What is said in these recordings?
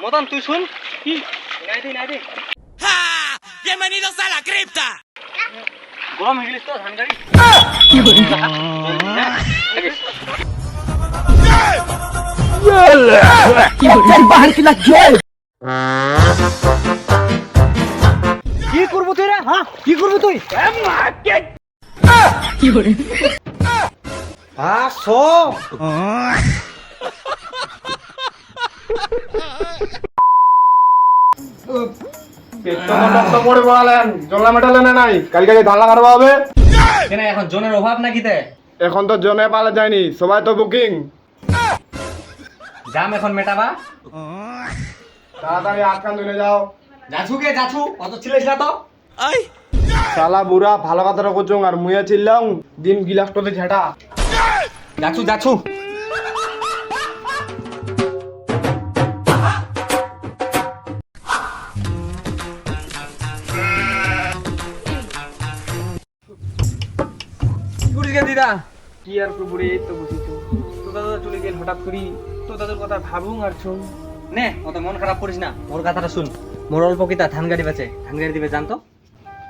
মদন তুই শুন কি নাই দি Bienvenidos a la cripta. গরম হয়ে গেলিস তো ধান গাড়ি কি করবো তুই রে হ্যাঁ কি করবো তুই কেন এখন জনের অভাব নাকি তে এখন তো জনে পালা যায়নি, সবাই তো বুকিং। জাম এখন মেটাবা তাড়াতাড়ি আটকান ধরে যাও। যাছু অত ছিলিস না তো Ay. শালা বুড়া ভালো কথাটা করছো আর মুয়ে চিল্লাম দিন গিলাসটাতে ঝেঁটা। যাছু দিদা কি আর বুড়ি এই তো বসেছ তো দাদা চলে গেল হঠাৎ করি তো দাদার কথা ভাবুন আর শুন নে অত মন খারাপ করিস না মোর কথাটা শুন মোর অল্প কিতা ধান গাড়ি বেচে ধান গাড়ি দিবে জানতো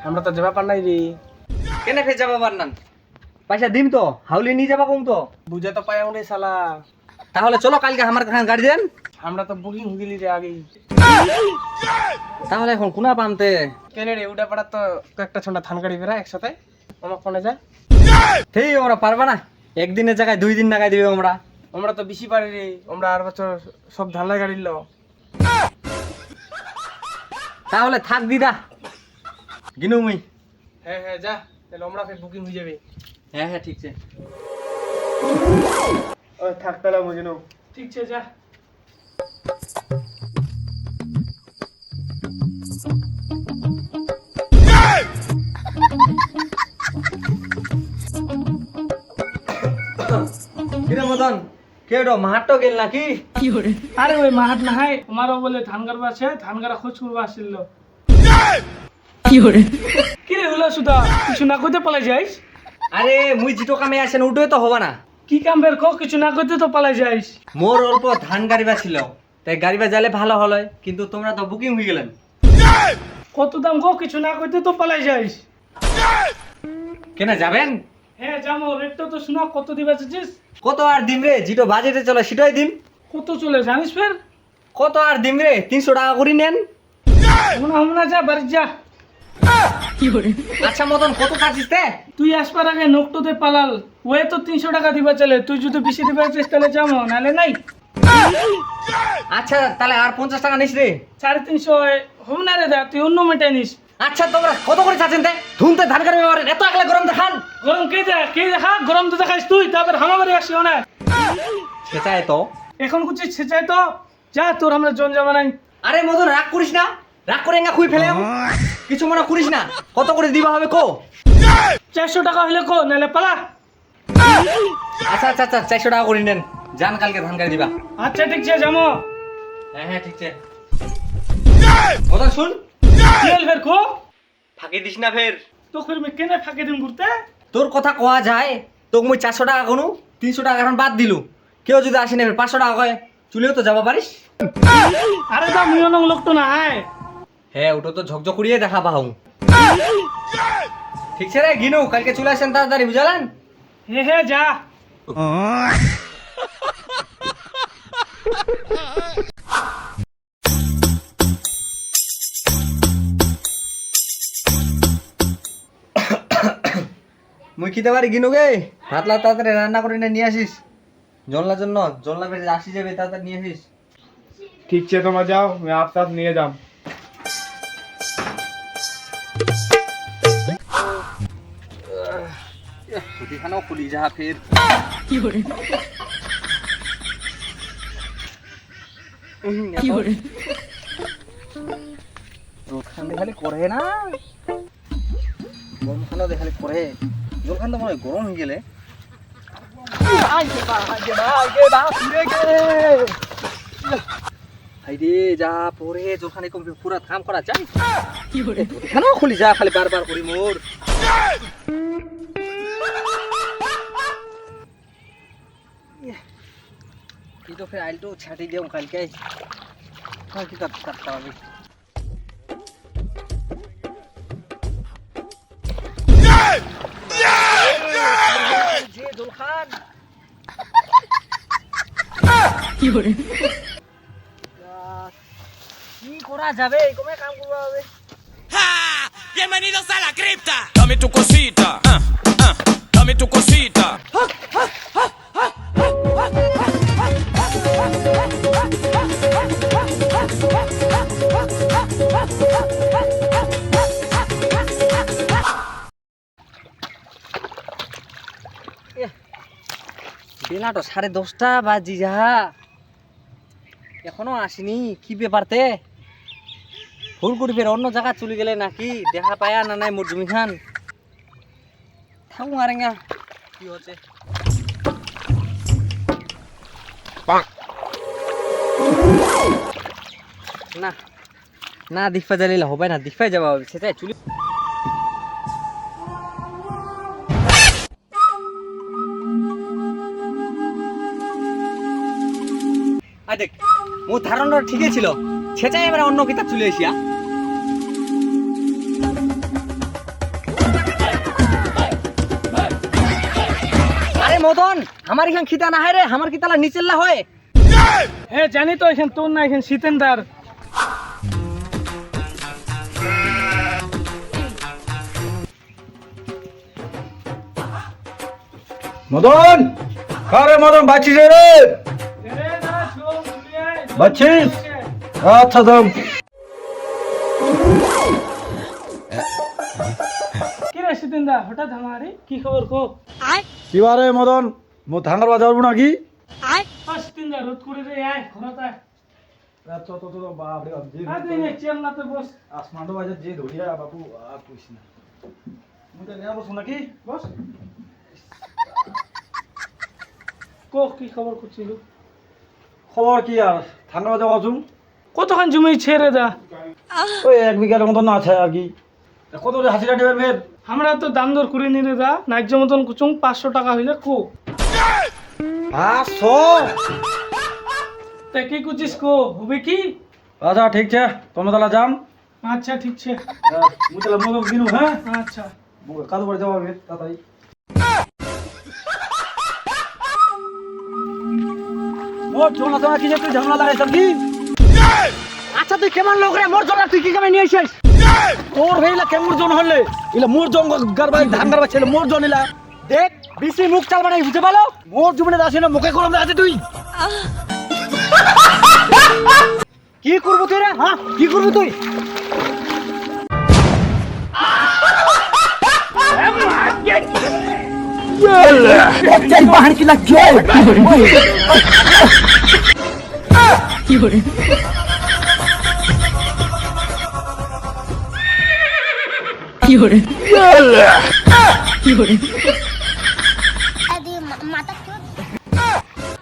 আমরা তো যাবা পার নাই রে কেনে ফের যাবা পারনান পয়সা দিম তো হাউলি নিয়ে যাবা কম তো বুঝা তো পাই রে শালা তাহলে চলো কালকে আমার গাড়ি দেন আমরা তো বুকিং হয়ে গেলি রে আগেই তাহলে এখন কোনা পামতে কেন রে উড়া পাড়া তো একটা ছন্ডা ধান গাড়ি বেরা একসাথে আমার কোনে যা ঠিক আমরা পারবা না একদিনের জায়গায় 2 দিন লাগাই দিবে আমরা তো বেশি পারি রে আমরা আর বছর সব ধান গাড়ি ল তাহলে থাক দিদা গিনু মুই হ্যাঁ হ্যাঁ যা তাহলে আমরা ফের বুকিং হয়ে যাবে হ্যাঁ ঠিক আছে ওই থাক তাহলে বুঝিনো। ঠিক আছে যা কিরে মদন কেডো মাহাটো গেল নাকি আরে ওই মাহাত না হয় আমারও বলে ধান গাড়বা আছে ধান গাড়া খোঁজ করবা আসছিল কি রে হলো সুদা কিছু না কইতে পালাই যাইস আরে মুই জিটো কামে আসেন উঠে তো হবা না কি কাম বের কো কিছু না কইতে তো পালাই যাইস মোর অল্প ধান গাড়িবা ছিল তাই গাড়িবা যালে ভালো হলো কিন্তু তোমরা তো বুকিং হয়ে গেলেন কত দাম গো কিছু না কইতে তো পালাই যাইস কেনা যাবেন হ্যাঁ যাবো রেটটা তো শোনা কত দিবা চাচ্ছিস কত আর দিম রে জিটো বাজেটে চলে সেটাই দিম কত চলে জানিস ফের কত আর দিম রে 300 টাকা করে নেন আমরা যা বাড়ি যা আচ্ছা মদন কত কাছিস তে তুই আসবার আগে নোকটোতে পালাল ওয়ে তো 300 টাকা দিবা চলে তুই যদি বেশি দিবা চাচ্ছিস তাহলে যাবো নালে নাই আচ্ছা তাহলে আর 50 টাকা নিস রে 350 হবে না রে দা তুই অন্য মেটাই নিস আচ্ছা তোমরা কত করে চাচ্ছেন তে ধুমতে ধান গাড়ি মারেন এত আগলে গরম দেখান গরম কে দেখা গরম তো দেখাইস তুই তারপর হামাবাড়ি আসিও না সেটাই তো এখন কুচি ছেচাই তো যা তোর আমরা জন যাবা নাই আরে মদন রাগ করিস না রাগ করে এঙ্গা খুই ফেলে কিছু মনে করিস না কত করে দিবা হবে কো 400 টাকা হইলে কো নালে পালা আচ্ছা 400 টাকা করে নেন যান কালকে ধান গাড়ি দিবা আচ্ছা ঠিক আছে যাবো হ্যাঁ ঠিক আছে মদন শুন তেল ফের কো ফাঁকি দিস না ফের তো ফের মে কেনে ফাঁকে দিন ঘুরতে তোর কথা কোয়া যায় তোকে মুই 400 টাকা কোনো 300 টাকা এখন বাদ দিলু কেউ যদি আসি নেবে 500 টাকা কয় চুলেও তো যাবা পারিস আরে দা মুই অন্য লোক তো না আয় হ্যাঁ ওটা তো ঝকঝক করিয়ে দেখা পাও ঠিক আছে রে গিনু কালকে চলে আসেন তাড়াতাড়ি বুঝালেন হে যা মুই খেতে পারি গিনু গে ভাতলা তাড়াতাড়ি রান্না করে নিয়ে আসিস জনলার জন্য জনলা বেড়ে আসি যাবে তাড়াতাড়ি নিয়ে আসিস ঠিক আছে তোমরা যাও, আমি আপনার নিয়ে যাম। ছুটি খানাও খুলি যা ফের রোদ খান দেখালে করে না গরম খানা দেখালে করে জল খান তো মনে হয় গরম হয়ে গেলে হাইরে যা পরে যখন এরকম পুরা কাম করা যায় কেন খুলি যা খালি বারবার করি মোর কি তো ফের আইলটো ছাটি দিও কালকে কি করতে হবে? যে দোলখান কি করা যাবে? কমে কাম করতে হবে। ¡Ja! ¡Bienvenidos a la cripta! Dame tu cosita. Dame tu cosita. বেলা তো 10:30 বাজি যা, এখনো আসেনি। কি ব্যাপারতে ভুল করি ফের অন্য জায়গা চলে গেলে নাকি? দেখা পায়া না নাই মোর জমি খান থাকু আরেঙ্গা কি হচ্ছে। না না দিফা জ্বালিলে হবে না, দিফাই যাওয়া হবে সেটাই চুলি। দেখ মোর ধারণা ঠিকই ছিল, সেটাই এবার অন্য কিতাব চলে আসিয়া। আরে মদন, আমার এখান খিতা না হয় রে, আমার কিতালা নিচেল্লা হয়। হ্যাঁ জানি তো, এখান তোর না, এখান শীতেন্দার। মদন, কারে মদন বাঁচিস রে? বাঁচিস? আচ্ছা দাম। কি রে শীতেন্দা, হঠাৎ আমারে কি খবর কো? কি বারে মদন, মো ধাঙ্গার বাজাবো নাকি? শীতেন্দা রোদ করে রে, আয় ঘরত আয়। আচ্ছা তো বাপ রে বাপ, আয় তুই নে, চেয়ার না তো বস। আসমান তো বাজে যে ধরিয়া বাপু আর কইস না। মুই তো নেয়া বসু নাকি? বস। কো কি খবর করছিল? খবর কি আর, ধাঙ্গার বাজাবো আসুন। কতক্ষণ জমি ছেড়ে দা? ওই 1 বিঘার মতন আছে আর কি। কত রে হাসিটা দেবেন মেয়ের? আমরা তো দাম দর করে নিয়ে দা, ন্যায্য মতন কুচুং 500 টাকা হইলে কো। 500? তা কি কুচিস কো, হবে কি? আচ্ছা ঠিক আছে, তোমরা তাহলে যান। আচ্ছা ঠিক আছে। মুই তাহলে মদন কিনু, হ্যাঁ? আচ্ছা কাদু করে যাবো তাড়াতাড়ি। মোর জোনা জোনা কি যে তুই ঝামেলা লাগাইছ কি? আচ্ছা তুই কেমন লোক রে? মোর জন্য তুই কি কামে নিয়ে আসিস? তোর ভাইলা কেমন জন হলে? ইলা মোর জন গারবাই ধান গারবাই ছেলে মোর জন ইলা। দেখ বিসি মুখ চাল বানাই বুঝতে পারলো? মোর জীবনে আসে না, মুখে কলম আছে তুই। কি করবো তুই রে? হ্যাঁ কি করবি তুই?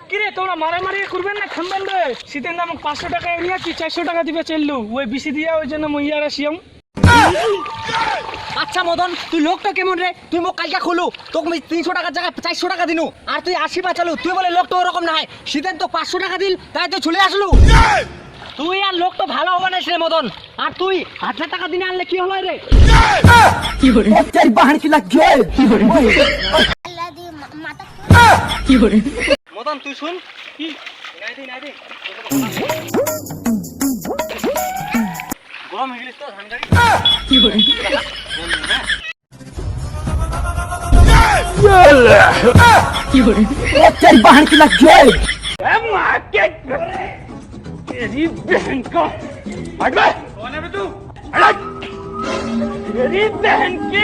কিরে তোমরা মারামারি করবেন না খানবেন রে? শীতের নামক 500 টাকা এরিয়া কি 400 টাকা দিবে চাইলু, ওই বেশি দিয়া ওই জন্য মই ইয়ার আসিয়াম। আচ্ছা মদন, তুই লোকটা কেমন রে? তুই মোক কালকে খুলু, তোকে আমি 300 টাকার জায়গায় 400 টাকা দিনু, আর তুই 80 বাঁচালু। তুই বলে লোকটা ওরকম না হয়, শীতেন তো 500 টাকা দিল, তাই তো চলে আসলু। তুই আর লোক তো ভালো হবে না রে মদন, আর তুই 1000 টাকা দিনে আনলে কি হলো রে? মদন তুই শুন কি গরম হয়ে গেলিস তো ধান গাড়ি কি করে কি করে तेरी बहन की लग गई तेरी बहन को हट बे कौन है बे तू हट तेरी बहन की